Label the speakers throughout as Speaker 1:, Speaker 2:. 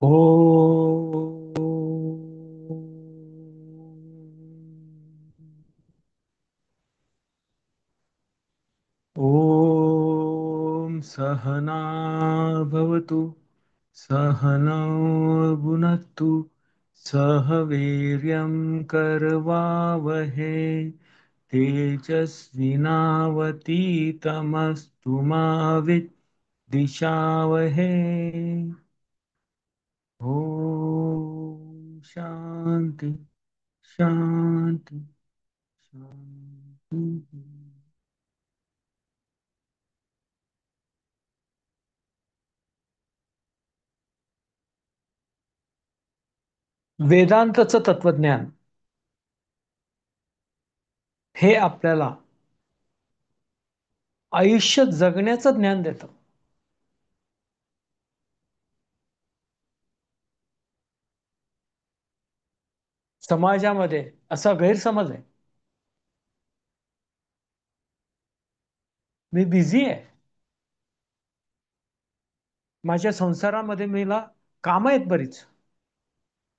Speaker 1: ॐ सहना भवतु सहनौ भुनक्तु सह वीर्यं करवावहै तेजस्विनावतीतमस्तु मा विद्विषावहै। ॐ शान्ति शान्ति शान्ति। वेदांतचं तत्वज्ञान हे आपल्याला आयुष्य जगण्याचं ज्ञान देतं. समाजामध्ये असा गैरसमज आहे, मी बिझी आहे, माझ्या संसारामध्ये मला कामं आहेत बरीच,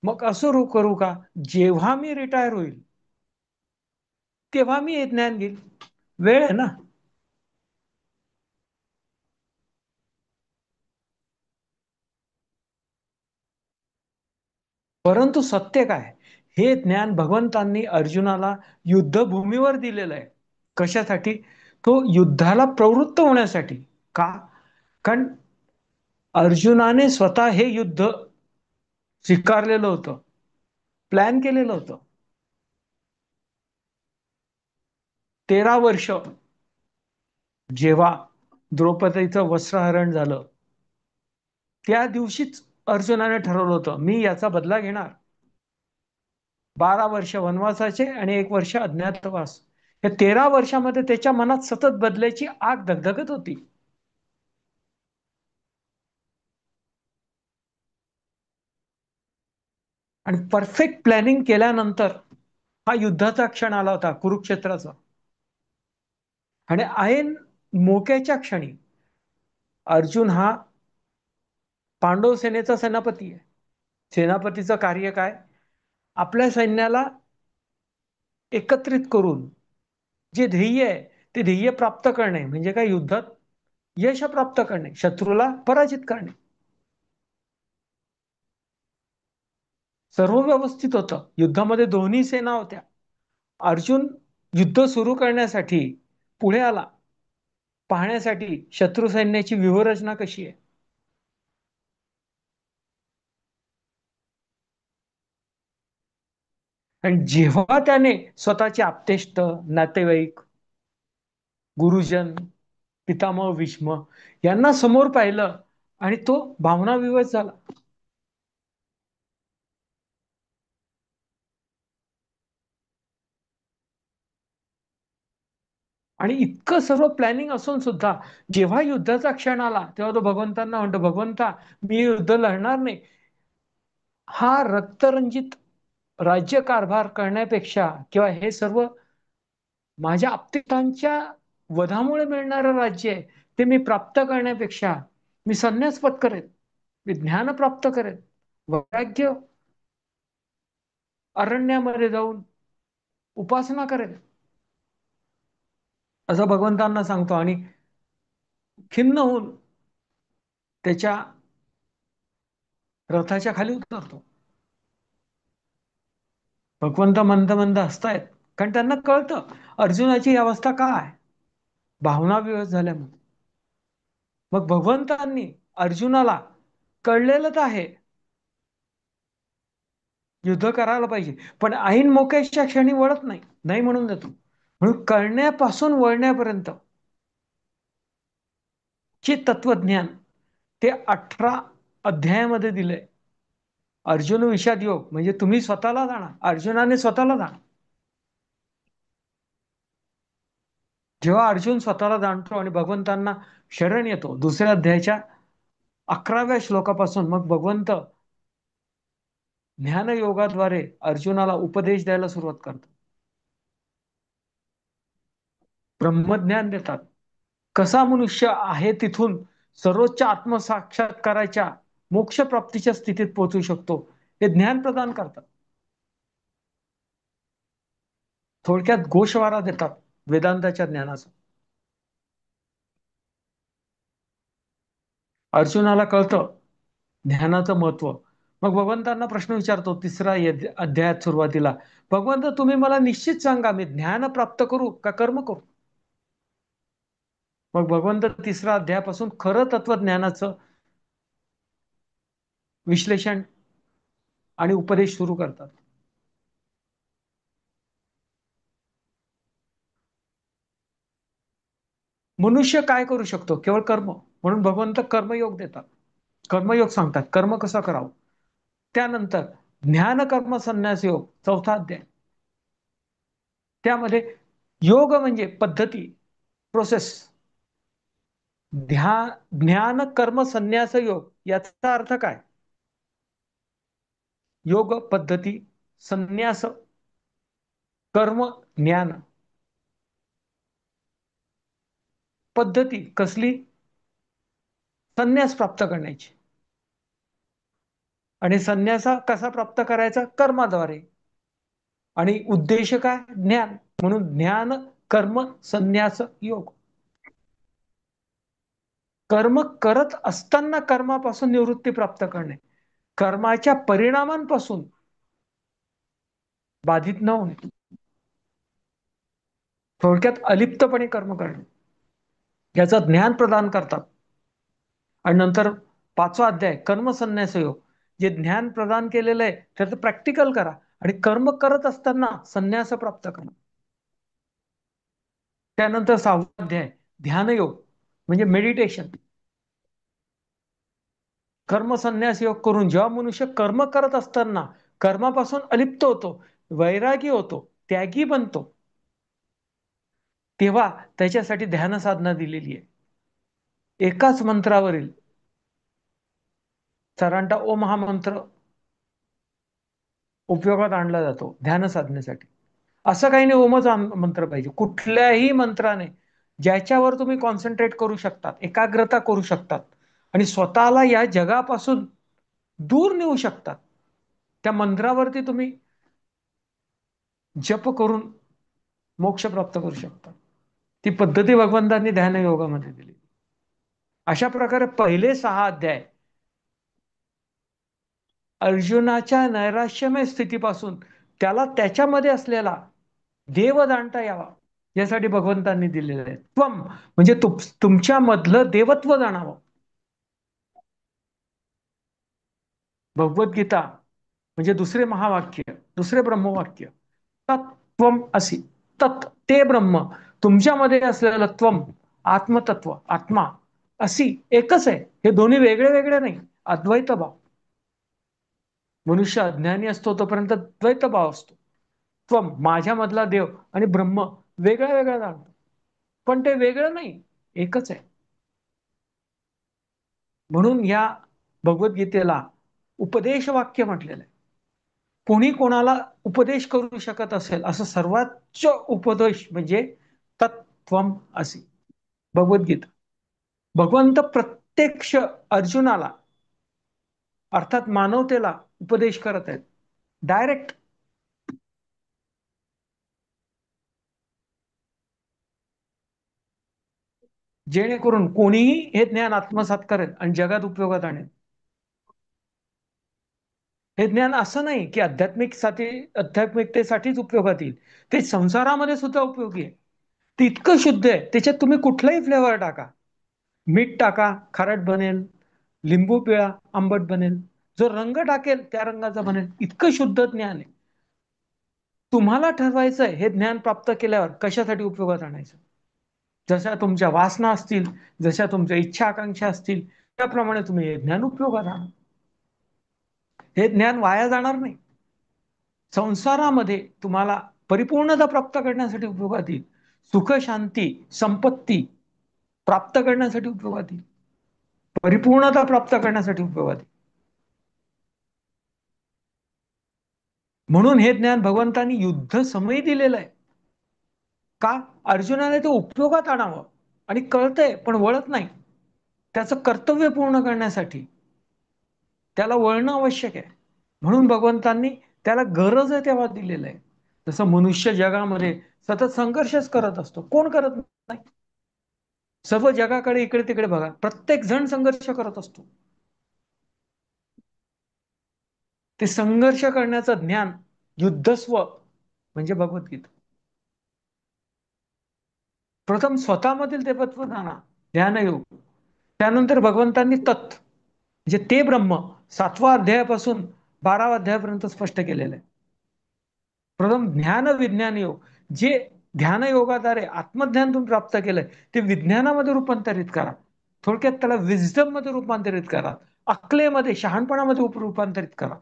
Speaker 1: मग असं करू का, जेव्हा मी रिटायर होईल तेव्हा मी हे ज्ञान घेईल, वेळ आहे ना. परंतु सत्य काय, हे ज्ञान भगवंतांनी अर्जुनाला युद्धभूमीवर दिलेलं आहे. कशासाठी? तो युद्धाला प्रवृत्त होण्यासाठी. का? कारण अर्जुनाने स्वतः हे युद्ध स्वीकारलेलं होतं, प्लॅन केलेलं होतं. 13 वर्ष जेव्हा द्रौपदीचं वस्त्रहरण झालं, त्या दिवशीच अर्जुनाने ठरवलं होतं, मी याचा बदला घेणार. 12 वर्ष वनवासाचे आणि 1 वर्ष अज्ञातवास, या 13 वर्षामध्ये त्याच्या मनात सतत बदलायची आग धगधगत होती. आणि परफेक्ट प्लॅनिंग केल्यानंतर हा युद्धाचा क्षण आला होता, कुरुक्षेत्राचा. आणि ऐन मोक्याच्या क्षणी अर्जुन हा पांडव सेनेचा सेनापती आहे. सेनापतीचं कार्य काय? आपल्या सैन्याला एकत्रित करून जे ध्येय आहे ते ध्येय प्राप्त करणे, म्हणजे काय, युद्धात यश प्राप्त करणे, शत्रूला पराजित करणे. सर्व व्यवस्थित होतं. युद्धामध्ये दोन्ही सेना होत्या. अर्जुन युद्ध सुरू करण्यासाठी पुढे आला, पाहण्यासाठी शत्रू सैन्याची व्यूहरचना कशी आहे. आणि जेव्हा त्याने स्वतःचे आप्तेष्ट, नातेवाईक, गुरुजन, पितामह भीष्म यांना समोर पाहिलं आणि तो भावनाविवश झाला. आणि इतकं सर्व प्लॅनिंग असून सुद्धा जेव्हा युद्धाचा क्षण आला तेव्हा तो भगवंतांना म्हणतो, भगवंता, मी युद्ध लढणार नाही. हा रक्तरंजित राज्यकारभार करण्यापेक्षा किंवा हे सर्व माझ्या आप्तेष्टांच्या वधामुळे मिळणारं राज्य आहे, ते मी प्राप्त करण्यापेक्षा मी संन्यास पत्करेन, मी ज्ञान प्राप्त करेन, वैराग्य अरण्यामध्ये जाऊन उपासना करेन, असं भगवंतांना सांगतो. आणि खिन्न होऊन त्याच्या रथाच्या खाली उतरतो. भगवंत मंद मंद हसतायत, कारण त्यांना कळतं अर्जुनाची ही अवस्था का आहे, भावना विवश झाल्यामुळे. मग भगवंतांनी अर्जुनाला, कळलेलं तर आहे युद्ध करायला पाहिजे, पण ऐन मोक्याच्या क्षणी वळत नाही, नाही म्हणून देतो. म्हणून कळण्यापासून वळण्यापर्यंत चे तत्वज्ञान ते 18 अध्यायामध्ये दिलंय. अर्जुन विषाद योग म्हणजे तुम्ही स्वतःला जाणा, अर्जुनाने स्वतःला जाणा. जेव्हा अर्जुन स्वतःला जाणतो आणि भगवंतांना शरण येतो, दुसऱ्या अध्यायाच्या 11व्या श्लोकापासून मग भगवंत ज्ञानयोगाद्वारे अर्जुनाला उपदेश द्यायला सुरुवात करतात, ब्रह्मज्ञान देतात. कसा मनुष्य आहे तिथून सर्वोच्च आत्मसाक्षात्काराच्या मोक्ष प्राप्तीच्या स्थितीत पोहोचू शकतो, हे ज्ञान प्रदान करतात. थोडक्यात गोषवारा देतात वेदांताच्या ज्ञानाचा. अर्जुनाला कळतं ज्ञानाचं महत्व. मग भगवंतांना प्रश्न विचारतो तिसरा अध्यायात सुरुवातीला, भगवंत तुम्ही मला निश्चित सांगा, मी ज्ञान प्राप्त करू का कर्म करू? मग भगवंत तिसरा अध्यायापासून खरं तत्वज्ञानाचं विश्लेषण आणि उपदेश सुरू करतात. मनुष्य काय करू शकतो? केवळ कर्म. म्हणून भगवंत कर्मयोग देतात, कर्मयोग सांगतात, कर्म कसं करावं. त्यानंतर ज्ञान कर्म संन्यास योग, चौथा अध्याय. त्यामध्ये योग म्हणजे पद्धती, प्रोसेस. ज्ञान कर्म संन्यास योग याचा अर्थ काय? योग पद्धती, संन्यास कर्म, ज्ञान. पद्धती कसली? संन्यास प्राप्त करण्याची. आणि संन्यास कसा प्राप्त करायचा? कर्माद्वारे. आणि उद्देश काय? ज्ञान. म्हणून ज्ञान कर्म संन्यास योग. कर्म करत असताना कर्मापासून निवृत्ती प्राप्त करणे, कर्माच्या परिणामांपासून बाधित न होणे, थोडक्यात अलिप्तपणे कर्म करणे, याचं ज्ञान प्रदान करतात. आणि नंतर पाचवा अध्याय कर्मसन्यास योग. जे ज्ञान प्रदान केलेलं आहे त्याचं प्रॅक्टिकल करा आणि कर्म करत असताना संन्यास प्राप्त करा. त्यानंतर सहावा अध्याय ध्यानयोग म्हणजे मेडिटेशन. कर्मसन्यास योग करून जेव्हा मनुष्य कर्म करत असताना कर्मापासून अलिप्त होतो, वैरागी होतो, त्यागी बनतो, तेव्हा त्याच्यासाठी ध्यान साधना दिलेली आहे. एकाच मंत्रावरील साधारणतः ओम हा मंत्र उपयोगात आणला जातो ध्यान साधनेसाठी. असं काही नाही ओमच मंत्र पाहिजे, कुठल्याही मंत्राने ज्याच्यावर तुम्ही कॉन्सन्ट्रेट करू शकतात, एकाग्रता करू शकतात आणि स्वतःला या जगापासून दूर नेऊ शकतात, त्या मंत्रावरती तुम्ही जप करून मोक्ष प्राप्त करू शकता. ती पद्धती भगवंतांनी ध्यान योगामध्ये दिली. अशा प्रकारे पहिले 6 अध्याय अर्जुनाच्या नैराश्यमय स्थितीपासून त्याला त्याच्यामध्ये असलेला देव जाणता यावा यासाठी भगवंतांनी दिलेले आहे. त्वम म्हणजे तुमच्या मधलं देवत्व जाणावं. भगवद्गीता म्हणजे दुसरे महावाक्य, दुसरे ब्रह्मवाक्य, तत्त्वम असी. तत् ते ब्रह्म, तुमच्यामध्ये असलेलं त्वम आत्मतत्व, आत्मा, असी एकच आहे. हे दोन्ही वेगळे वेगळे नाही, अद्वैत भाव. मनुष्य अज्ञानी असतो तोपर्यंत द्वैत भाव असतो. त्वम माझ्यामधला देव आणि ब्रह्म वेगळा वेगळा जाणतो, पण ते वेगळं नाही, एकच आहे. म्हणून या भगवद्गीतेला उपदेश वाक्य म्हटलेलं आहे. कोणी कोणाला उपदेश करू शकत असेल असं सर्वोच्च उपदेश म्हणजे तत्त्वम असी, भगवद्गीता. भगवंत प्रत्यक्ष अर्जुनाला अर्थात मानवतेला उपदेश करत आहेत डायरेक्ट. जेणेकरून कोणीही हे ज्ञान आत्मसात करेल आणि जगात उपयोगात आणेल. हे ज्ञान असं नाही की आध्यात्मिकतेसाठीच उपयोगात येईल, ते संसारामध्ये सुद्धा उपयोगी आहे. ते इतकं शुद्ध आहे, त्याच्यात तुम्ही कुठलाही फ्लेवर टाका, मीठ टाका खारट बनेल, लिंबू पिळा आंबट बनेल, जो रंग टाकेल त्या रंगाचा बनेल, इतकं शुद्ध ज्ञान आहे. तुम्हाला ठरवायचंय हे ज्ञान प्राप्त केल्यावर कशासाठी उपयोगात आणायचं. जशा तुमच्या वासना असतील, जशा तुमच्या इच्छा आकांक्षा असतील, त्याप्रमाणे तुम्ही हे ज्ञान उपयोगात आणा. हे ज्ञान वाया जाणार नाही, संसारामध्ये तुम्हाला परिपूर्णता प्राप्त करण्यासाठी उपयोगात येईल. सुख शांती संपत्ती प्राप्त करण्यासाठी उपयोगात येईल, परिपूर्णता प्राप्त करण्यासाठी उपयोगात येईल. म्हणून हे ज्ञान भगवंतांनी युद्ध समय दिलेलं आहे. का? अर्जुनाने ते उपयोगात आणावं. आणि कळतंय पण वळत नाही, त्याचं कर्तव्य पूर्ण करण्यासाठी. त्याला वळणं आवश्यक आहे. म्हणून भगवंतांनी त्याला गरज आहे तेव्हा दिलेलं आहे. जसं मनुष्य जगामध्ये सतत संघर्षच करत असतो, कोण करत नाही? सर्व जगाकडे इकडे तिकडे बघा, प्रत्येक जण संघर्ष करत असतो. ते संघर्ष करण्याचं ज्ञान, युद्धस्व म्हणजे भगवद्गीता. प्रथम स्वतःमधील ते तत्व जाणा, ध्यानयोग. त्यानंतर भगवंतांनी म्हणजे ते ब्रह्म 7व्या अध्यायापासून 12व्या अध्यायापर्यंत स्पष्ट केलेलं आहे. प्रथम ज्ञान विज्ञान योग, जे ध्यान योगाद्वारे आत्मज्ञान तुम्ही प्राप्त केलंय ते विज्ञानामध्ये रूपांतरित करा. थोडक्यात त्याला विजडम मध्ये रूपांतरित करा, अक्कलेमध्ये, शहाणपणामध्ये रूपांतरित करा,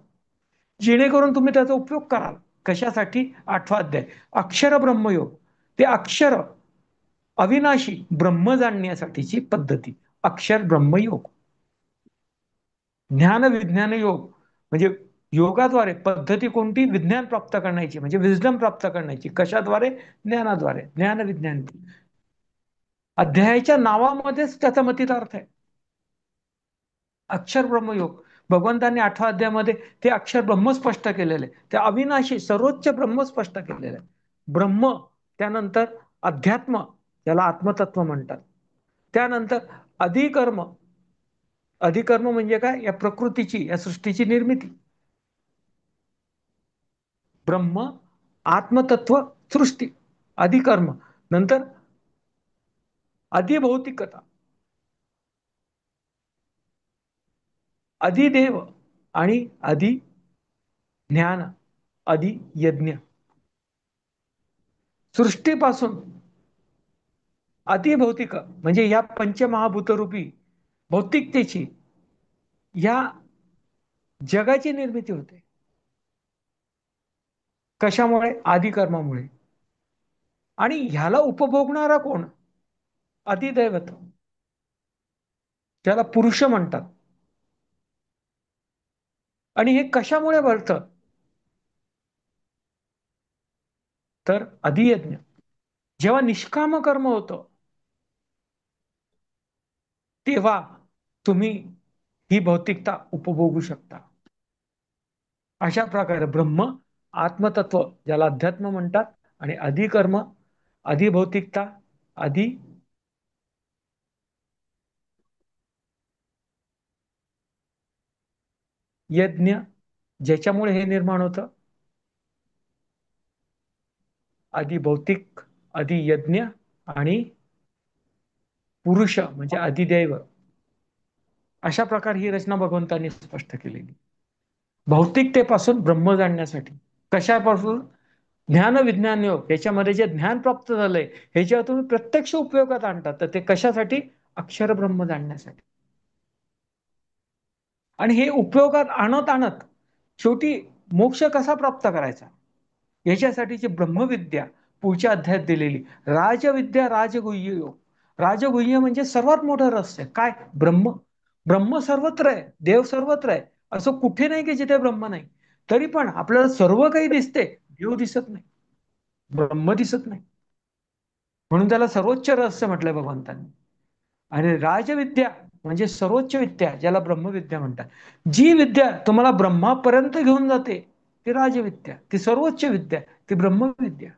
Speaker 1: जेणेकरून तुम्ही त्याचा उपयोग कराल. कशासाठी? 8वा अध्याय अक्षर ब्रह्मयोग. ते अक्षर अविनाशी ब्रह्म जाणण्यासाठीची पद्धती, अक्षर ब्रह्मयोग. ज्ञान विज्ञान योग म्हणजे योगाद्वारे पद्धती कोणती? विज्ञान प्राप्त करण्याची, म्हणजे विजडम प्राप्त करण्याची. कशाद्वारे? ज्ञानाद्वारे. ज्ञान विज्ञान अध्यायाच्या नावामध्येच त्याचा मतितार्थ आहे. अक्षर ब्रह्मयोग. भगवंतांनी 8व्या अध्यायामध्ये ते अक्षर ब्रह्म स्पष्ट केलेले, ते अविनाशी सर्वोच्च ब्रह्म स्पष्ट केलेले ब्रह्म. त्यानंतर अध्यात्म, त्याला आत्मतत्व म्हणतात. त्यानंतर अधिकर्म. अधिकर्म म्हणजे काय? या प्रकृतीची, या सृष्टीची निर्मिती. ब्रह्म, आत्मतत्व, सृष्टी, अधिकर्म. नंतर अधिभौतिकता, अधिदेव आणि अधि ज्ञान, अधि यज्ञ. सृष्टीपासून अतिभौतिक म्हणजे या पंचमहाभूतरूपी भौतिकतेची, या जगाची निर्मिती होते. कशामुळे? आदिकर्मामुळे. आणि ह्याला उपभोगणारा कोण? अधिदैवत, त्याला पुरुष म्हणतात. आणि हे कशामुळे घडतं? तर अधियज्ञ. जेव्हा निष्काम कर्म होतं तेव्हा तुम्ही ही भौतिकता उपभोगू शकता. अशा प्रकारे ब्रह्म, आत्मतत्व ज्याला अध्यात्म म्हणतात, आणि अधिकर्म, अधिभौतिकता, अधि यज्ञ, ज्याच्यामुळे हे निर्माण होतं, अधिभौतिक, अधियज्ञ आणि पुरुष म्हणजे अधिदैव. अशा प्रकारे ही रचना भगवंतांनी स्पष्ट केलेली. भौतिकतेपासून ब्रह्म जाणण्यासाठी. कशापासून? ज्ञान विज्ञान योग. याच्यामध्ये जे ज्ञान प्राप्त झालंय ह्याच्यावर तुम्ही प्रत्यक्ष उपयोगात आणतात. तर ते कशासाठी? अक्षर ब्रह्म जाणण्यासाठी. आणि हे उपयोगात आणत आणत शेवटी मोक्ष कसा प्राप्त करायचा याच्यासाठीची ब्रह्मविद्या पुढच्या अध्यायात दिलेली. राजविद्या, राजगुह्य योग. राजगुह्य म्हणजे सर्वात मोठं रहस्य काय? ब्रह्म. ब्रह्म सर्वत्र आहे, देव सर्वत्र आहे. असं कुठे नाही की जिथे ब्रह्म नाही. तरी पण आपल्याला सर्व काही दिसते, देव दिसत नाही, ब्रह्म दिसत नाही. म्हणून त्याला सर्वोच्च रहस्य म्हटलंय भगवंतांनी. आणि राजविद्या म्हणजे सर्वोच्च विद्या, ज्याला ब्रह्मविद्या म्हणतात. जी विद्या तुम्हाला ब्रह्मापर्यंत घेऊन जाते ती राजविद्या, ती सर्वोच्च विद्या, ती ब्रह्मविद्या.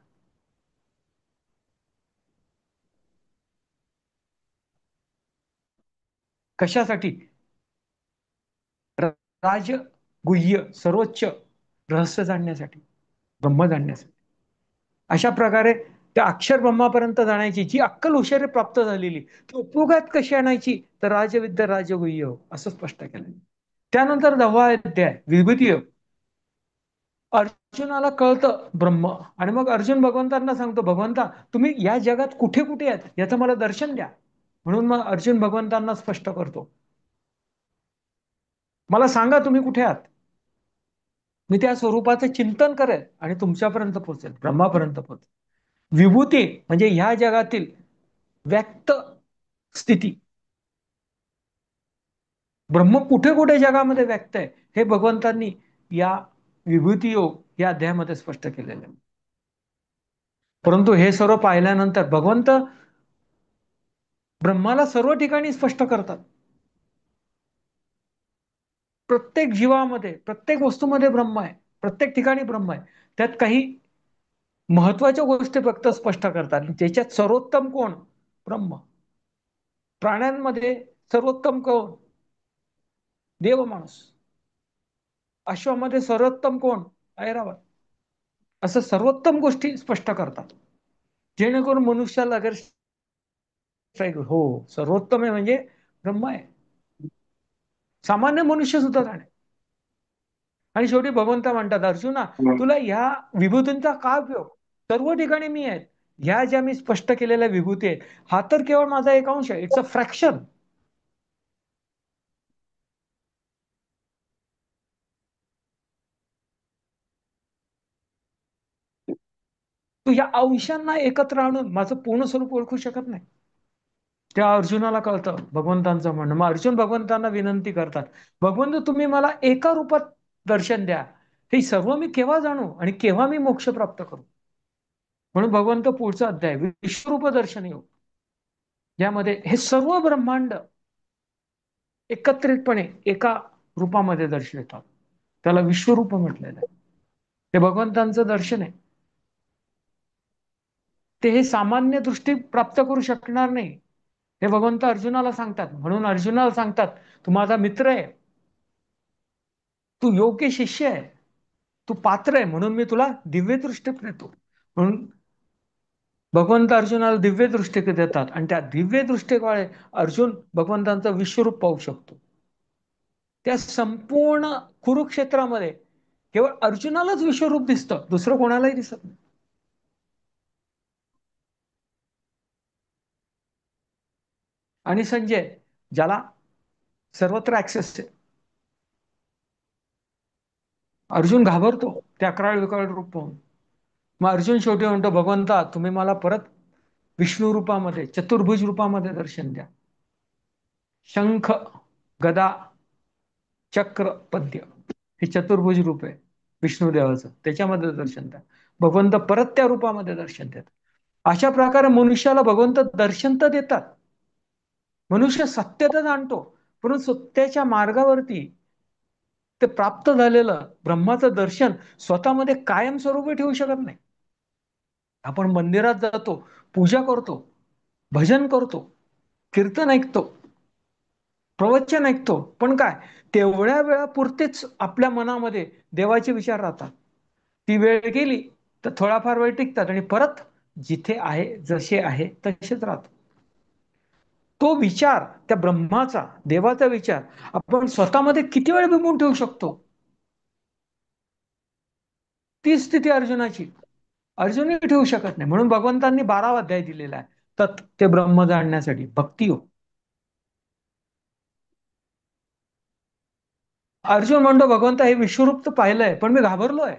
Speaker 1: कशासाठी? राजगुह्य, सर्वोच्च रहस्य जाणण्यासाठी, ब्रह्म जाणण्यासाठी. अशा प्रकारे त्या अक्षर ब्रह्मापर्यंत जाण्याची जी अक्कल हुशारी प्राप्त झालेली ती उपयोगात कशी आणायची? तर राजविद्या, राजगुह्य असं स्पष्ट केलं. त्यानंतर 10वा अध्याय विभूती योग. अर्जुनाला कळतं ब्रह्म, आणि मग अर्जुन भगवंतांना सांगतो, भगवंता तुम्ही या जगात कुठे कुठे आहेत याचं मला दर्शन द्या. म्हणून मग अर्जुन भगवंतांना स्पष्ट करतो, मला सांगा तुम्ही कुठे आहात, मी त्या स्वरूपाचं चिंतन करेल आणि तुमच्यापर्यंत पोहोचेल, ब्रह्मापर्यंत पोहोचेल. विभूती म्हणजे ह्या जगातील व्यक्त स्थिती. ब्रह्म कुठे कुठे जगामध्ये व्यक्त आहे हे भगवंतांनी या विभूती योग या अध्यायामध्ये स्पष्ट केलेलं आहे. परंतु हे सर्व पाहिल्यानंतर भगवंत ब्रह्माला सर्व ठिकाणी स्पष्ट करतात. प्रत्येक जीवामध्ये, प्रत्येक वस्तूमध्ये ब्रह्म आहे. प्रत्येक ठिकाणी ब्रह्म आहे. त्यात काही महत्वाच्या गोष्टी फक्त स्पष्ट करतात. त्याच्यात सर्वोत्तम कोण? ब्रह्म. प्राण्यांमध्ये सर्वोत्तम कोण? देव माणूस. अश्वामध्ये सर्वोत्तम कोण? ऐरावत. असं सर्वोत्तम गोष्टी स्पष्ट करतात, जेणेकरून मनुष्याला अगर हो, सर्वोत्तम आहे म्हणजे ब्रह्म आहे. सामान्य मनुष्य सुद्धा जाणे. आणि शेवटी भगवंत म्हणतात, अर्जुना, तुला ह्या विभूतींचा काय उपयोग? सर्व ठिकाणी मी आहेत. ह्या ज्या मी स्पष्ट केलेल्या विभूती आहेत, हा तर केवळ माझा एक अंश आहे. It's a fraction. तू या अंशांना एकत्र आणून माझं पूर्ण स्वरूप ओळखू शकत नाही. त्या अर्जुनाला कळतं भगवंतांचं म्हणणं. मग अर्जुन भगवंतांना विनंती करतात, भगवंत तुम्ही मला एका रूपात दर्शन द्या. हे सर्व मी केव्हा जाणू आणि केव्हा मी मोक्ष प्राप्त करू? म्हणून भगवंत पुढचा अध्याय विश्वरूप दर्शन योग, यामध्ये हे सर्व ब्रह्मांड एकत्रितपणे एका रूपामध्ये दर्शवितात. त्याला विश्वरूप म्हटलेलं आहे. हे भगवंतांचं दर्शन आहे. ते हे सामान्य दृष्टी प्राप्त करू शकणार नाही. हे भगवंत अर्जुनाला सांगतात. म्हणून अर्जुनाला सांगतात, तू माझा मित्र आहे, तू योग्य शिष्य आहे, तू पात्र आहे, म्हणून मी तुला दिव्य दृष्टी देतो. म्हणून भगवंत अर्जुनाला दिव्य दृष्टी देतात आणि त्या दिव्य दृष्टीमुळे अर्जुन भगवंतांचं विश्वरूप पाहू शकतो. त्या संपूर्ण कुरुक्षेत्रामध्ये केवळ अर्जुनालाच विश्वरूप दिसतं, दुसरं कोणालाही दिसत नाही. आणि संजय, ज्याला सर्वत्र ऍक्सेस आहे, अर्जुन घाबरतो त्या अकराळ विकराळ रूप पाहून. मग अर्जुन शेवटी म्हणतो, भगवंता तुम्ही मला परत विष्णू रूपामध्ये, चतुर्भुज रूपामध्ये दर्शन द्या. शंख, गदा, चक्र, पद्य, हे चतुर्भुज रूप आहे विष्णुदेवाचं. त्याच्यामध्ये दर्शन द्या. भगवंत परत त्या रूपामध्ये दर्शन देतात. अशा प्रकारे मनुष्याला भगवंत दर्शन तर देतात. मनुष्य सत्य तर जाणतो, परंतु सत्याच्या मार्गावरती ते प्राप्त झालेलं ब्रह्माचं दर्शन स्वतःमध्ये कायमस्वरूपी ठेवू शकत नाही. आपण मंदिरात जातो, पूजा करतो, भजन करतो, कीर्तन ऐकतो, प्रवचन ऐकतो, पण काय, तेवढ्या वेळापुरतेच आपल्या मनामध्ये देवाचे विचार राहतात. ती वेळ गेली तर थोडाफार वेळ टिकतात आणि परत जिथे आहे जसे आहे तसेच राहतात. तो विचार, त्या ब्रह्माचा, देवाचा विचार आपण स्वतःमध्ये किती वेळ बिंबवून ठेवू शकतो? ती स्थिती अर्जुनाची. अर्जुनही ठेवू शकत नाही. म्हणून भगवंतांनी 12वा अध्याय दिलेला आहे, तत् ते ब्रह्म जाणण्यासाठी भक्ती हो. अर्जुन म्हणतो, भगवंत हे विश्वरूप तर पाहिलंय, पण मी घाबरलोय.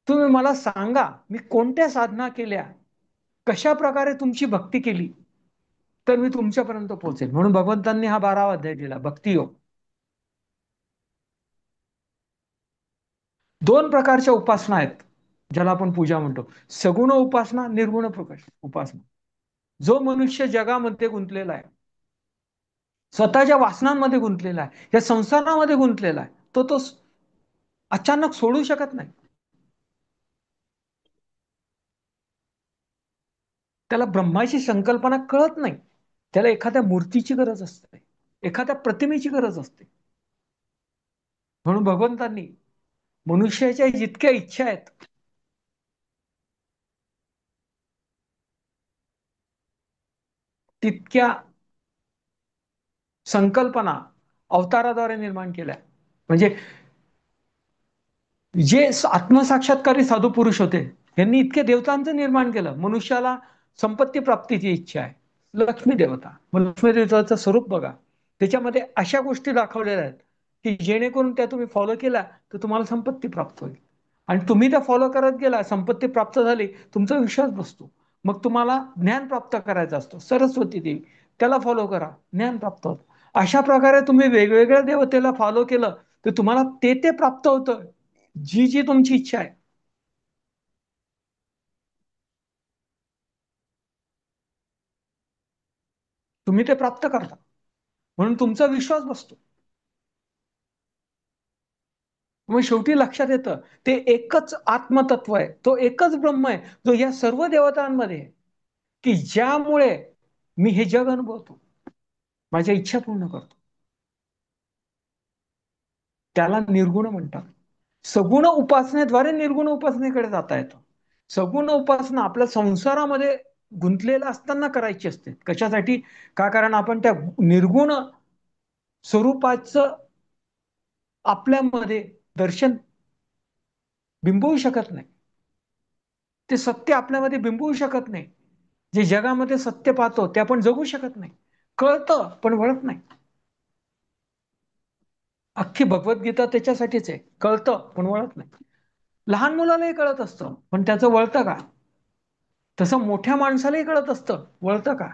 Speaker 1: तुम्ही मला सांगा, मी कोणत्या साधना केल्या, कशा प्रकारे तुमची भक्ती केली, तर मी तुमच्यापर्यंत पोहोचेल. म्हणून भगवंतांनी हा 12वा अध्याय दिला, भक्ती योग. दोन प्रकारच्या उपासना आहेत, ज्याला आपण पूजा म्हणतो. सगुण उपासना, निर्गुण प्रकाश उपासना. जो मनुष्य जगामध्ये गुंतलेला आहे, स्वतःच्या वासनांमध्ये गुंतलेला आहे, या संसारामध्ये गुंतलेला आहे, तो अचानक सोडू शकत नाही. त्याला ब्रह्माची संकल्पना कळत नाही. त्याला एखाद्या मूर्तीची गरज असते, एखाद्या प्रतिमेची गरज असते. म्हणून भगवंतांनी मनुष्याच्या जितक्या इच्छा आहेत, तितक्या संकल्पना अवताराद्वारे निर्माण केल्या. म्हणजे जे आत्मसाक्षात्कारी साधू पुरुष होते, यांनी इतके देवतांचं निर्माण केलं. मनुष्याला संपत्ती प्राप्तीची इच्छा आहे, लक्ष्मी देवता. मग लक्ष्मी देवताचं स्वरूप बघा, त्याच्यामध्ये अशा गोष्टी दाखवलेल्या आहेत की जेणेकरून त्या तुम्ही फॉलो केल्या तर तुम्हाला संपत्ती प्राप्त होईल. आणि तुम्ही त्या फॉलो करत गेला, संपत्ती प्राप्त झाली, तुमचा विश्वास बसतो. मग तुम्हाला ज्ञान प्राप्त करायचं असतं, सरस्वती देवी, त्याला फॉलो करा, ज्ञान प्राप्त होतं. अशा प्रकारे तुम्ही वेगवेगळ्या देवतेला फॉलो केलं तर तुम्हाला ते ते प्राप्त होतं, जी जी तुमची इच्छा आहे, तुम्ही ते प्राप्त करता. म्हणून तुमचा विश्वास बसतो. मग शेवटी लक्षात येतं ते एकच आत्मतत्व आहे, तो एकच ब्रह्म आहे जो या सर्व देवतांमध्ये आहे, की ज्यामुळे मी हे जग अनुभवतो, माझ्या इच्छा पूर्ण करतो. त्याला निर्गुण म्हणतात. सगुण उपासनेद्वारे निर्गुण उपासनेकडे जाता येतं. सगुण उपासना आपल्या संसारामध्ये गुंतलेला असताना करायची असते. कशासाठी? का कारण आपण त्या निर्गुण स्वरूपाचं आपल्यामध्ये दर्शन बिंबवू शकत नाही. ते सत्य आपल्यामध्ये बिंबवू शकत नाही. जे जगामध्ये सत्य पाहतो ते आपण जगू शकत नाही. कळतं पण वळत नाही. अख्खी भगवद्गीता त्याच्यासाठीच आहे. कळतं पण वळत नाही. लहान मुलालाही कळत असतं पण त्याचं वळतं का? तसं मोठ्या माणसालाही कळत असतं, वळतं का?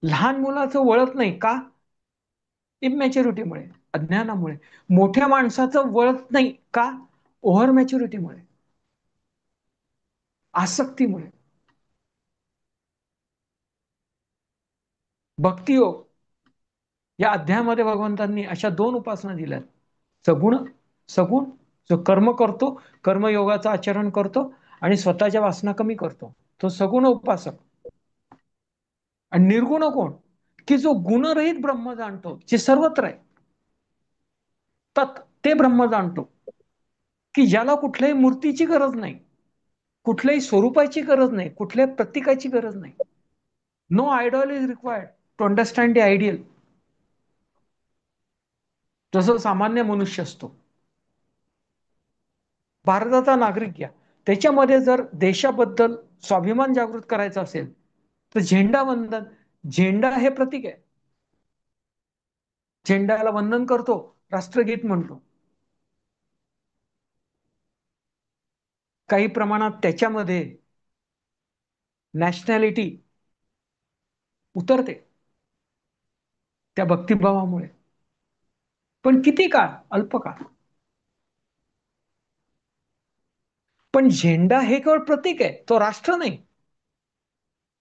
Speaker 1: लहान मुलाचं वळत नाही का? इमॅच्युरिटीमुळे, अज्ञानामुळे. मोठ्या माणसाचं वळत नाही का? ओव्हर मॅच्युरिटीमुळे, आसक्तीमुळे. भक्तियोग या अध्यायामध्ये भगवंतांनी अशा दोन उपासना दिल्यात. सगुण, सगुण जो कर्म करतो, कर्मयोगाचं आचरण करतो आणि स्वतःच्या वासना कमी करतो, तो सगुण उपासक. आणि निर्गुण कोण? की जो गुणरहित ब्रह्म जाणतो, जे सर्वत्र आहे. तत् ते ब्रह्म जाणतो, की ज्याला कुठल्याही मूर्तीची गरज नाही, कुठल्याही स्वरूपाची गरज नाही, कुठल्याही प्रतीकाची गरज नाही. No idol is required to understand the ideal. जसं सामान्य मनुष्य असतो, भारताचा नागरिक घ्या, त्याच्यामध्ये जर देशाबद्दल स्वाभिमान जागृत करायचा असेल तर झेंडा वंदन, झेंडा हे प्रतीक आहे. झेंडाला वंदन करतो, राष्ट्रगीत म्हणतो. काही प्रमाणात त्याच्यामध्ये नॅशनॅलिटी उतरते त्या भक्तिभावामुळे. पण किती काळ? अल्प काळ. पण झेंडा हे केवळ प्रतीक आहे, तो राष्ट्र नाही.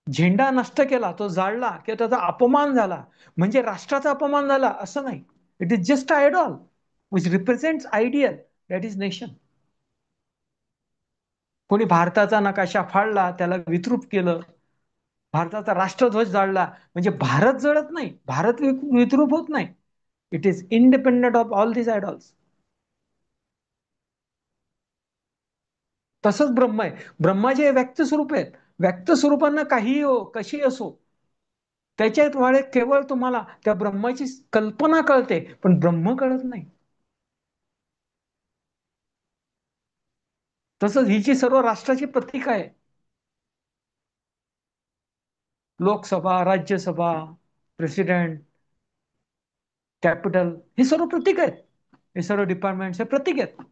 Speaker 1: झेंडा नष्ट केला, तो जाळला किंवा त्याचा अपमान झाला म्हणजे राष्ट्राचा अपमान झाला असं नाही. It is just idol which represents ideal, that is nation. कोणी भारताचा नकाशा फाडला, त्याला विद्रूप केलं, भारताचा राष्ट्रध्वज जाळला म्हणजे भारत जळत नाही, भारत विद्रूप होत नाही. It is independent of all this idols. तसंच ब्रह्म आहे. ब्रह्माचे व्यक्त स्वरूप आहेत. व्यक्त स्वरूपांना काही हो, कशी असो, त्याच्याद्वारे केवळ तुम्हाला त्या ब्रह्माची कल्पना कळते पण ब्रह्म कळत नाही. तसंच ही जी सर्व राष्ट्राची प्रतीक आहे, लोकसभा, राज्यसभा, प्रेसिडेंट, कॅपिटल, हे सर्व प्रतीक आहेत. हे सर्व डिपार्टमेंट हे प्रतीक आहेत.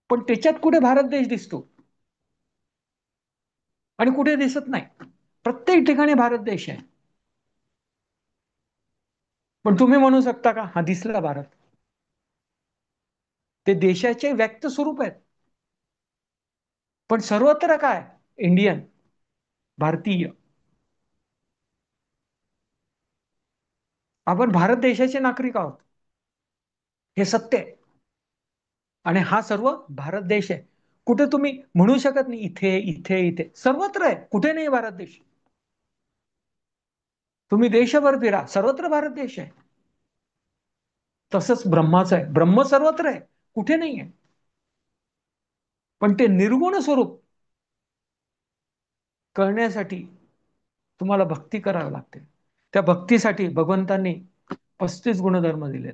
Speaker 1: पण त्याच्यात कुठे भारत देश दिसतो आणि कुठे दिसत नाही. प्रत्येक ठिकाणी भारत देश आहे. पण तुम्ही म्हणू शकता का हा दिसला भारत? ते देशाचे व्यक्त स्वरूप आहेत. पण सर्वत्र काय? इंडियन, भारतीय. आपण भारत देशाचे नागरिक आहोत, हे सत्य आहे. आणि हा सर्व भारत देश आहे. कुठे तुम्ही म्हणू शकत नाही इथे इथे इथे, सर्वत्र आहे. कुठे नाही भारत देश. तुम्ही देशभर फिरा, सर्वत्र भारत देश आहे. तसंच ब्रह्माचं आहे. ब्रह्म सर्वत्र आहे, कुठे नाही आहे. पण ते निर्गुण स्वरूप कळण्यासाठी तुम्हाला भक्ती करावी लागते. त्या भक्तीसाठी भगवंतांनी 35 गुणधर्म दिलेत.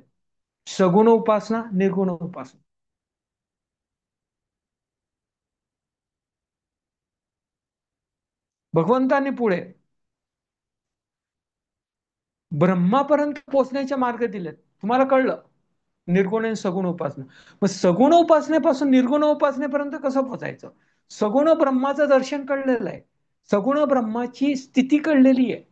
Speaker 1: सगुण उपासना, निर्गुण उपासना. भगवंतांनी पुढे ब्रह्मापर्यंत पोहोचण्याचे मार्ग दिलेत. तुम्हाला कळलं निर्गुण आणि सगुण उपासना. मग सगुण उपासनेपासून निर्गुण उपासनेपर्यंत कसं पोहोचायचं? सगुण ब्रह्माचं दर्शन कळलेलं आहे, सगुण ब्रह्माची स्थिती कळलेली आहे,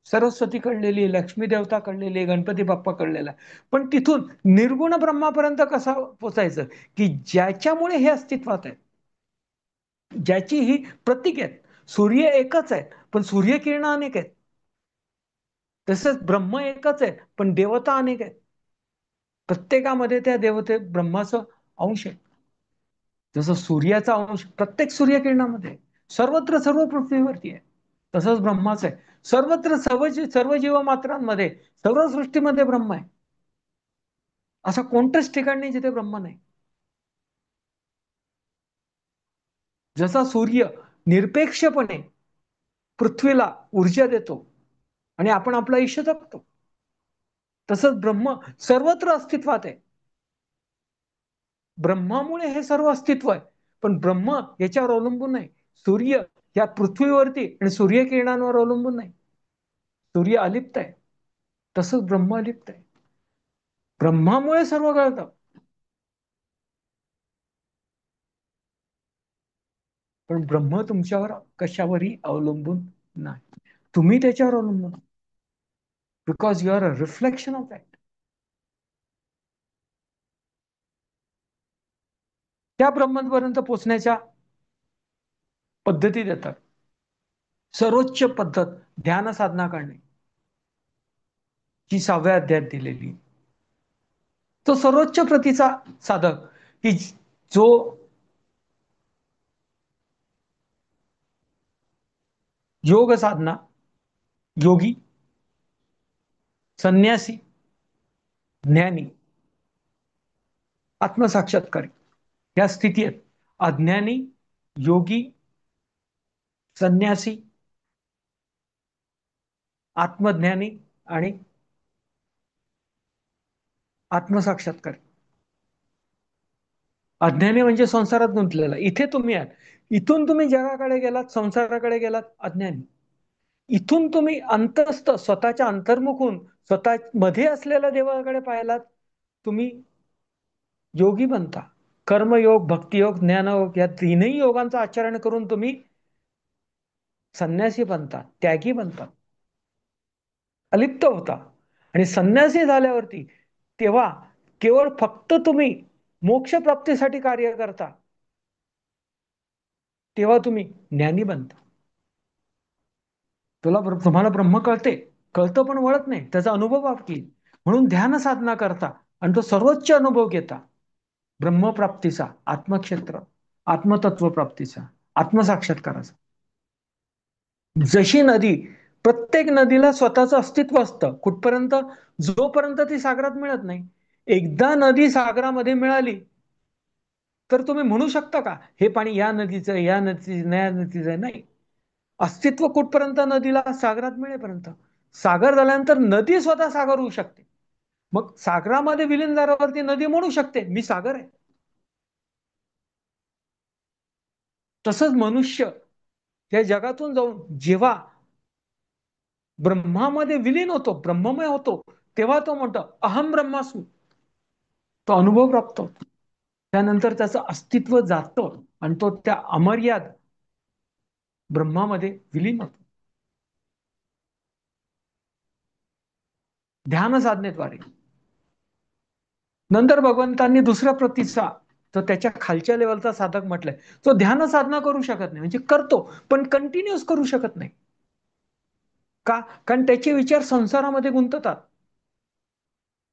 Speaker 1: सरस्वती कळलेली आहे, लक्ष्मी देवता कळलेली आहे, गणपती बाप्पा कळलेला आहे. पण तिथून निर्गुण ब्रह्मापर्यंत कसं पोचायचं, की ज्याच्यामुळे हे अस्तित्वात आहे. ज्याची ही प्रतीक आहेत. सूर्य एकच आहे पण सूर्यकिरण अनेक आहेत. तसंच ब्रह्म एकच आहे पण देवता अनेक आहेत. प्रत्येकामध्ये त्या देवते ब्रह्माचं अंश आहे. जसं सूर्याचा अंश प्रत्येक सूर्यकिरणामध्ये आहे. सर्वत्र सर्व पृथ्वीवरती आहे. तसंच ब्रह्माचं आहे. सर्वत्र सर्व जीवमात्रांमध्ये सर्व सृष्टीमध्ये ब्रह्म आहे. असं कोणतंच ठिकाण नाही जिथे ब्रह्म नाही. जसा सूर्य निरपेक्षपणे पृथ्वीला ऊर्जा देतो आणि आपण आपलं आयुष्य जगतो, तसंच ब्रह्म सर्वत्र अस्तित्वात आहे. ब्रह्मामुळे हे सर्व अस्तित्व आहे. पण ब्रह्म याच्यावर अवलंबून नाही. सूर्य या पृथ्वीवरती आणि सूर्यकिरणांवर अवलंबून नाही. सूर्य अलिप्त आहे, तसंच ब्रह्म अलिप्त आहे. ब्रह्मामुळे सर्व कळतं, पण ब्रह्म तुमच्यावर कशावरही अवलंबून नाही. तुम्ही त्याच्यावर अवलंबून, because you are a reflection of that. त्या ब्रह्मांपर्यंत पोहोचण्याच्या पद्धती देतात. सर्वोच्च पद्धत ध्यान साधना करणे, जी 6व्या अध्यायात दिलेली. तो सर्वोच्च प्रतीचा साधक की जो योग साधना, योगी, संन्यासी, ज्ञानी, आत्मसाक्षात्कारी या स्थिती आहेत. अज्ञानी, योगी, संन्यासी, आत्मज्ञानी आणि आत्मसाक्षात्कारी. अज्ञानी म्हणजे संसारात गुंतलेला. इथे तुम्ही आहात, इथून तुम्ही जगाकडे गेलात, संसाराकडे गेलात, अज्ञानी. इथून तुम्ही अंतस्थ स्वतःच्या अंतर्मुख होऊन स्वतः मध्ये असलेल्या देवाकडे पाहिलात, तुम्ही योगी बनता. कर्मयोग, भक्तियोग, ज्ञानयोग या तीनही योगांचं आचरण करून तुम्ही संन्यासी बनता, त्यागी बनता, अलिप्त होता. आणि संन्यासी झाल्यावरती तेव्हा केवळ फक्त तुम्ही मोक्ष प्राप्तीसाठी कार्य करता, तेव्हा तुम्ही ज्ञानी बनता. तुम्हाला ब्रह्म कळते, कळतं पण वळत नाही, त्याचा अनुभव बाकी. म्हणून ध्यान साधना करता आणि तो सर्वोच्च अनुभव घेता ब्रह्मप्राप्तीचा, आत्मक्षेत्र, आत्मतत्व प्राप्तीचा, आत्मसाक्षात्काराचा. जशी नदी, प्रत्येक नदीला स्वतःचं अस्तित्व असतं कुठपर्यंत, जोपर्यंत ती सागरात मिळत नाही. एकदा नदी सागरामध्ये मिळाली तर तुम्ही म्हणू शकता का हे पाणी या नदीचं, या नदीचं, या नदीचं? नाही. अस्तित्व कुठपर्यंत, नदीला सागरात मिळेपर्यंत. सागर झाल्यानंतर नदी स्वतः सागर होऊ शकते. मग सागरामध्ये विलीन झाल्यावरती नदी म्हणू शकते मी सागर आहे. तसंच मनुष्य या जगातून जाऊन जेव्हा ब्रह्मामध्ये विलीन होतो, ब्रह्ममय होतो, तेव्हा तो म्हणतो अहम ब्रह्मास्मी. तो अनुभव प्राप्त होतो. त्यानंतर त्याचं अस्तित्व जातं आणि तो त्या अमर्याद ब्रह्मामध्ये विलीन होतो ध्यान साधनेद्वारे. नंतर भगवंतांनी दुसऱ्या प्रतीचा, तो त्याच्या खालच्या लेवलचा साधक म्हटलाय, तो ध्यान साधना करू शकत नाही, म्हणजे करतो पण कंटिन्युअस करू शकत नाही. का? कारण त्याचे विचार संसारामध्ये गुंततात.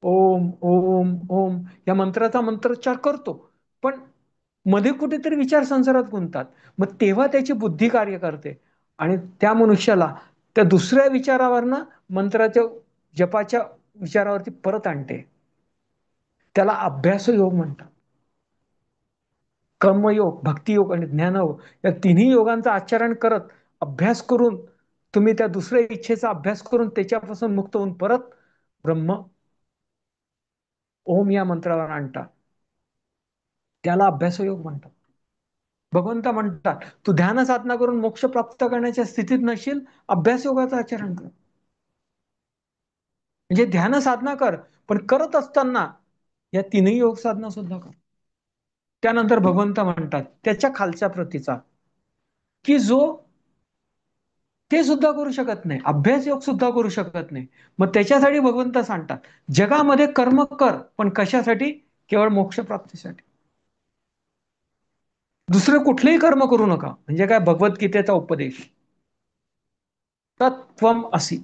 Speaker 1: ओम ओम ओम या मंत्राचा मंत्रोच्चार करतो, पण मध्ये कुठेतरी विचार संसारात गुंततात. मग तेव्हा त्याची बुद्धी कार्य करते आणि त्या मनुष्याला त्या दुसऱ्या विचारावरनं मंत्राच्या जपाच्या विचारावरती परत आणते. त्याला अभ्यास योग म्हणतात. कर्मयोग, भक्तियोग आणि ज्ञानयोग या तिन्ही योगांचं आचरण करत, अभ्यास करून तुम्ही त्या दुसऱ्या इच्छेचा अभ्यास करून त्याच्यापासून मुक्त होऊन परत ब्रह्म ओम या मंत्रावर आणतात. त्याला अभ्यासयोग म्हणतात. भगवंत म्हणतात तू ध्यान साधना करून मोक्ष प्राप्त करण्याच्या स्थितीत नशील, अभ्यास योगाचं आचरण कर. म्हणजे ध्यान साधना कर, पण करत असताना या तीनही योग साधना सुद्धा कर. त्यानंतर भगवंत म्हणतात त्याच्या खालच्या प्रतीचा, की जो ते सुद्धा करू शकत नाही, अभ्यास योग सुद्धा करू शकत नाही. मग त्याच्यासाठी भगवंत सांगतात जगामध्ये कर्म कर, पण कशासाठी? केवळ मोक्ष प्राप्तीसाठी. दुसरे कुठलेही कर्म करू नका, म्हणजे काय भगवद्गीतेचा उपदेश, तत्त्वम असी,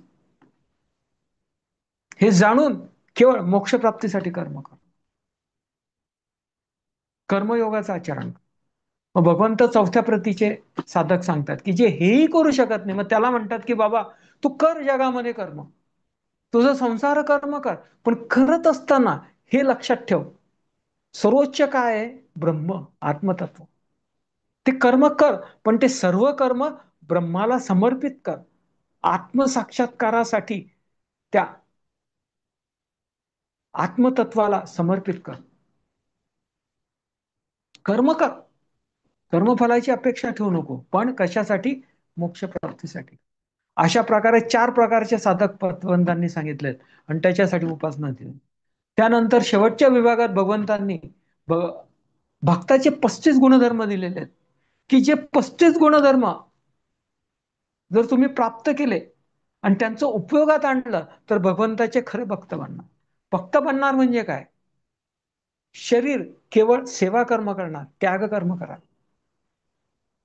Speaker 1: हे जाणून केवळ मोक्षप्राप्तीसाठी कर्म कर, कर्मयोगाचं आचरण. मग भगवंत चौथ्या प्रतीचे साधक सांगतात की जे हेही करू शकत नाही, मग त्याला म्हणतात की बाबा तू कर जगामध्ये कर्म, तुझं संसार कर्म कर, पण करत असताना हे लक्षात ठेव, सर्वोच्च काय आहे? ब्रह्म, आत्मतत्व. ते कर्म कर, पण ते सर्व कर्म ब्रह्माला समर्पित कर, आत्मसाक्षात्कारासाठी त्या आत्मतत्वाला समर्पित कर. कर्म कर, कर्मफलाची अपेक्षा ठेवू नको, पण कशासाठी? मोक्षप्राप्तीसाठी. अशा प्रकारे चार प्रकारचे साधक पतवंतांनी सांगितलेत आणि त्याच्यासाठी उपासना दिली. त्यानंतर शेवटच्या विभागात भगवंतांनी भ- भक्ताचे 35 गुणधर्म दिलेले आहेत, की जे 35 गुणधर्म जर तुम्ही प्राप्त केले आणि त्यांचं उपयोगात आणलं तर भगवंताचे खरे भक्त बनणार. भक्त बनणार म्हणजे काय? शरीर केवळ सेवा कर्म करणार, त्याग कर्म करा,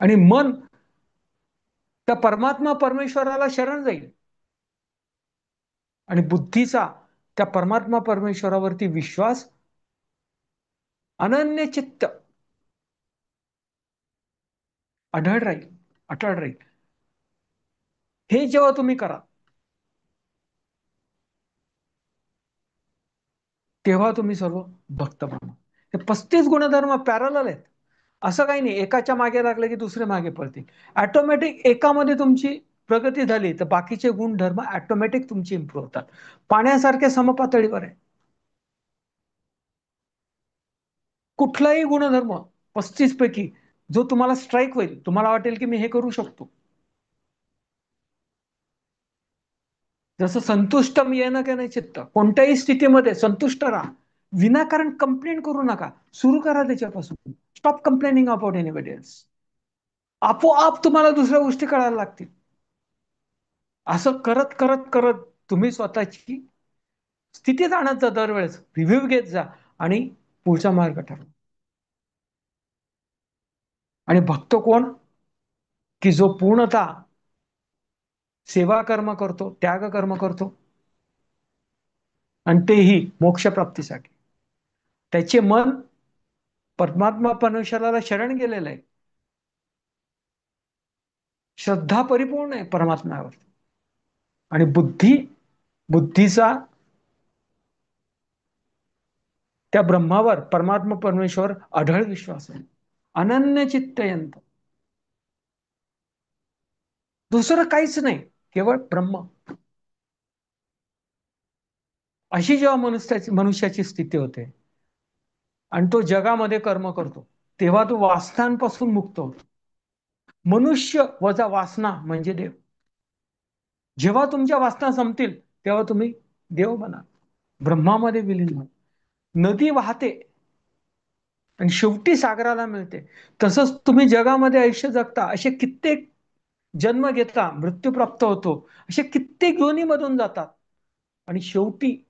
Speaker 1: आणि मन त्या परमात्मा परमेश्वराला शरण जाईल, आणि बुद्धीचा त्या परमात्मा परमेश्वरावरती विश्वास, अनन्य चित्त, आढळ राहील, अटळ राहील. हे जेव्हा तुम्ही करा, तेव्हा तुम्ही सर्व भक्त बना. हे 35 गुणधर्म पॅरलल आहेत. असं काही नाही एकाच्या मागे लागलं की दुसरे मागे पडतील. ऑटोमॅटिक एकामध्ये तुमची प्रगती झाली तर बाकीचे गुणधर्म ऑटोमॅटिक तुमचे इम्प्रूव्ह होतात. पाण्यासारखे समपातळीवर आहे. कुठलाही गुणधर्म 35 पैकी जो तुम्हाला स्ट्राईक होईल, तुम्हाला वाटेल की मी हे करू शकतो, जसं संतुष्ट मी येणं की नाही चित्त, कोणत्याही स्थितीमध्ये संतुष्ट राहा, विनाकारण कंप्लेंट करू नका, सुरू करा त्याच्यापासून. Stop complaining about anybody else. आपोआप तुम्हाला दुसऱ्या गोष्टी कळायला लागतील. असं करत करत करत तुम्ही स्वतःची स्थितीत आणत जा, दरवेळेस रिव्ह्यू घेत जा आणि पुढचा मार्ग ठरवा. आणि भक्त कोण? की जो पूर्णतः सेवा कर्म करतो, त्याग कर्म करतो, आणि तेही मोक्षप्राप्तीसाठी. त्याचे मन परमात्मा परमेश्वराला शरण गेलेलं आहे, श्रद्धा परिपूर्ण आहे परमात्म्यावर, आणि बुद्धीचा त्या ब्रह्मावर, परमात्मा परमेश्वर अढळ विश्वास आहे. अनन्य चित्तयंत, दुसरं काहीच नाही, केवळ ब्रह्म. अशी जेव्हा मनुष्याची स्थिती होते आणि तो जगामध्ये कर्म करतो, तेव्हा तो वासनांपासून मुक्त होतो. मनुष्य वजा वासना म्हणजे देव. जेव्हा तुमच्या वासना संपतील तेव्हा तुम्ही देव बना, ब्रह्मामध्ये विलीन व्हा. नदी वाहते आणि शेवटी सागराला मिळते. तसंच तुम्ही जगामध्ये आयुष्य जगता, असे कित्येक जन्म घेता, मृत्यू प्राप्त होतो, असे कित्येक योनीमधून जातात, आणि शेवटी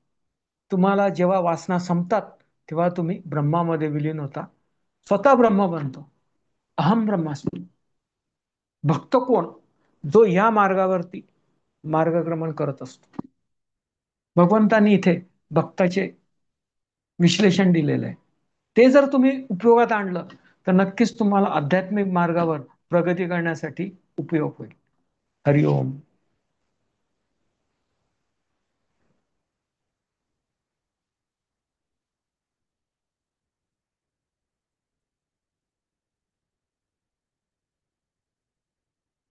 Speaker 1: तुम्हाला जेव्हा वासना संपतात तेव्हा तुम्ही ब्रह्मामध्ये विलीन होता, स्वतः ब्रह्म बनतो. अहम ब्रह्मास्मी. भक्त कोण? जो या मार्गावरती मार्गक्रमण करत असतो. भगवंतांनी इथे भक्ताचे विश्लेषण दिलेलं आहे. ते जर तुम्ही उपयोगात आणलं तर नक्कीच तुम्हाला आध्यात्मिक मार्गावर प्रगती करण्यासाठी उपयोग होईल. हरिओम.